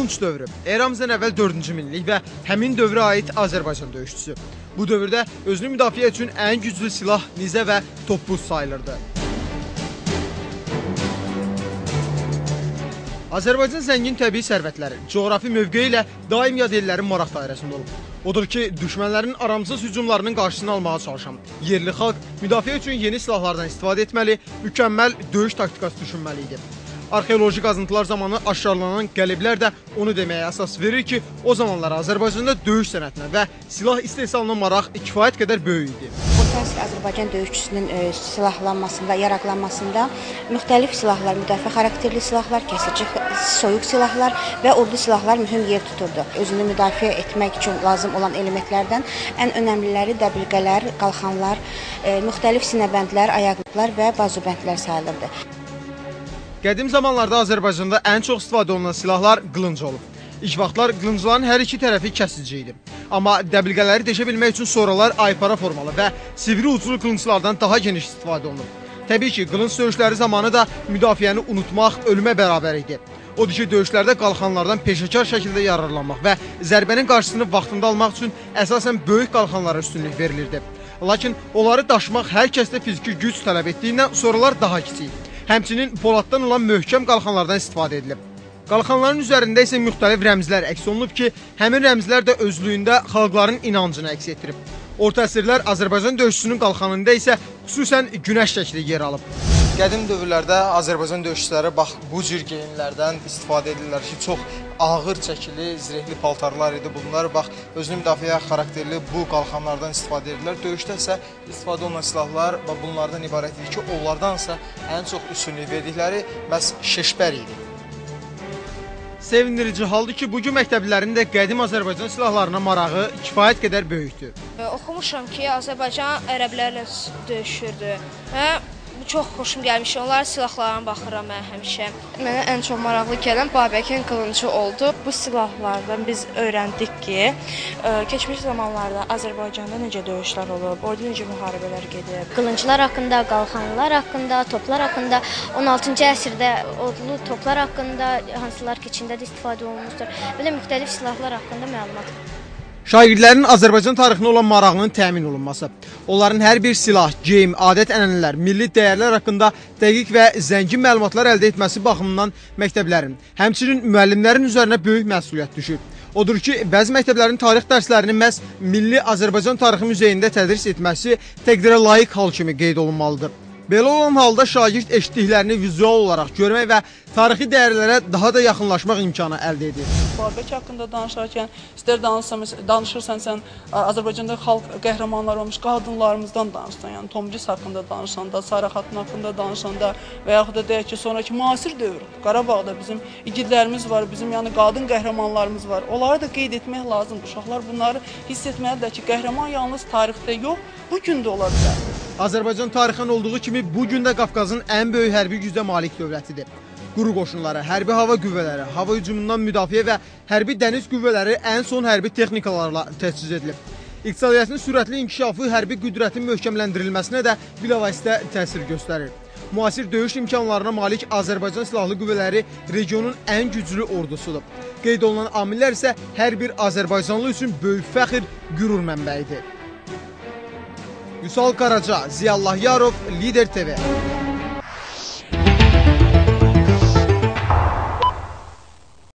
Tunç dövrü, eramızdan əvvəl 4-cü minillik və həmin dövrə aid Azərbaycan döyüşçüsü. Bu dövrdə özünü müdafiə üçün ən güclü silah nizə və topbuz sayılırdı. Azərbaycan zəngin təbii sərvətləri, coğrafi mövqeyi ilə daim yad ellərin maraq dairəsində olub. Odur ki, düşmənlərin aramsız hücumlarının qarşısını almağa çalışan yerli xalq müdafiə üçün yeni silahlardan istifadə etməli, mükəmməl döyüş taktikası düşünməli idi. Arxeoloji qazıntılar zamanı aşkarlanan qəliblər də onu deməyə əsas verir ki, o zamanlar Azərbaycanda döyüş sənətinə və silah istehsalına maraq kifayət qədər böyük idi. Orta əsr Azərbaycan döyüşçüsünün silahlanmasında, yaraqlanmasında müxtəlif silahlar, müdafiə xarakterli silahlar, kəsici, soyuq silahlar və odlu silahlar mühüm yer tuturdu. Özünü müdafiə etmək üçün lazım olan elementlərdən ən önəmliləri dəbilqələr, qalxanlar, müxtəlif sinəbəndlər, ayaqlıqlar və bazubəndlər sayılırdı. Qədim zamanlarda Azərbaycanda ən çox istifadə olunan silahlar qılınc olub. İlk vaxtlar qılıncların hər iki tərəfi kəsici idi. Amma dəbilqələri deşə bilmək üçün sonralar aypara formalı və sivri uclu qılınclardan daha geniş istifadə olunub. Təbii ki, qılınc döyüşləri zamanı da müdafiəni unutmaq ölümə bərabər idi. Odur ki, döyüşlərdə qalxanlardan peşəkar şəkildə yararlanmaq və zərbənin qarşısını vaxtında almaq üçün əsasən böyük qalxanlara üstünlük verilirdi. Lakin onları daşımaq hər kəsdə fiziki güc tələb etdiyindən sonralar daha kiçik. Həmçinin poladdan olan möhkəm qalxanlardan istifadə edilib. Qalxanların üzərində isə müxtəlif rəmzlər əks olunub ki, həmin rəmzlər də özlüyündə xalqların inancını əks etdirib. Orta əsrlər Azərbaycan döyüşçüsünün qalxanında isə xüsusən günəş şəkli yer alıb. Qədim dövrlərdə Azərbaycan döyüşçüləri bax bu cür geyimlərdən istifadə edirlər ki, çox ağır çəkili, zirehli paltarlar idi. Bunlar bax özünü müdafiə xarakterli bu qalxanlardan istifadə edirlər. Döyüşdə isə istifadə olunan silahlar bunlardan ibarət idi ki, onlardansa ən çox üstünlük verdikləri məhz şeşbər idi. Sevindirici haldır ki, bugün məktəblilərin də qədim Azərbaycan silahlarına marağı kifayət qədər böyükdür. Oxumuşam ki, Azərbaycan ərəblərlə döyüşürdü və bu çox xoşum gəlmiş. Onların silahlarına baxıram mən həmişə. Mənə ən çox maraqlı gələn Babəkin qılıncı oldu. Bu silahlardan biz öyrəndik ki, keçmiş zamanlarda Azərbaycanda necə döyüşlər olub, orada necə müharibələr gedib. Qılınclar haqqında, qalxanlar haqqında, toplar haqqında, 16-cı əsrdə odlu toplar haqqında, hansılar ki, Çində də istifadə olunmuşdur. Belə müxtəlif silahlar haqqında məlumat. Şagirdlərin Azərbaycan tarixinə olan marağının təmin olunması, onların hər bir silah, geyim, adət-ənənələr, milli dəyərlər haqqında dəqiq və zəngin məlumatlar əldə etməsi baxımından məktəblərin, həmçinin müəllimlərin üzərinə böyük məsuliyyət düşür. Odur ki, bəzi məktəblərin tarix dərslərini məhz Milli Azərbaycan Tarixi Muzeyində tədris etməsi təqdirə layiq hal kimi qeyd olunmalıdır. Belə olan halda şagird eşitdiklərini vizual olaraq görmək və tarixi dəyərlərə daha da yaxınlaşmaq imkanı əldə edir. Babək haqqında danışarkən, istər danışırsan sən Azərbaycanda xalq qəhrəmanlar olmuş qadınlarımızdan danışsan, yəni Tomris haqqında danışanda, Sara xatun haqqında danışanda və yaxud da deyək ki, sonraki müasir dövr, Qarabağda bizim igidlərimiz var, bizim yəni qadın qəhrəmanlarımız var. Onları da qeyd etmək lazımdır. Uşaqlar bunları hiss etməlidir ki, qəhrəman yalnız tarixdə yox, bu gün də ola bilər. Azərbaycan tarixən olduğu kimi bugün də Qafqazın ən böyük hərbi gücə malik dövlətidir. Quru qoşunları, hərbi hava qüvvələri, hava hücumundan müdafiə və hərbi dəniz qüvvələri ən son hərbi texnikalarla təchiz edilib. İqtisadiyyatın sürətli inkişafı hərbi qüdrətin möhkəmləndirilməsinə də bilavasitə təsir göstərir. Müasir döyüş imkanlarına malik Azərbaycan Silahlı Qüvvələri regionun ən güclü ordusudur. Qeyd olunan amillər isə hər bir Azərbaycanlı üçün böyük fəxr, qürur mənbəyidir. Vüsal Karaca, Ziyallah Yarov, Lider TV.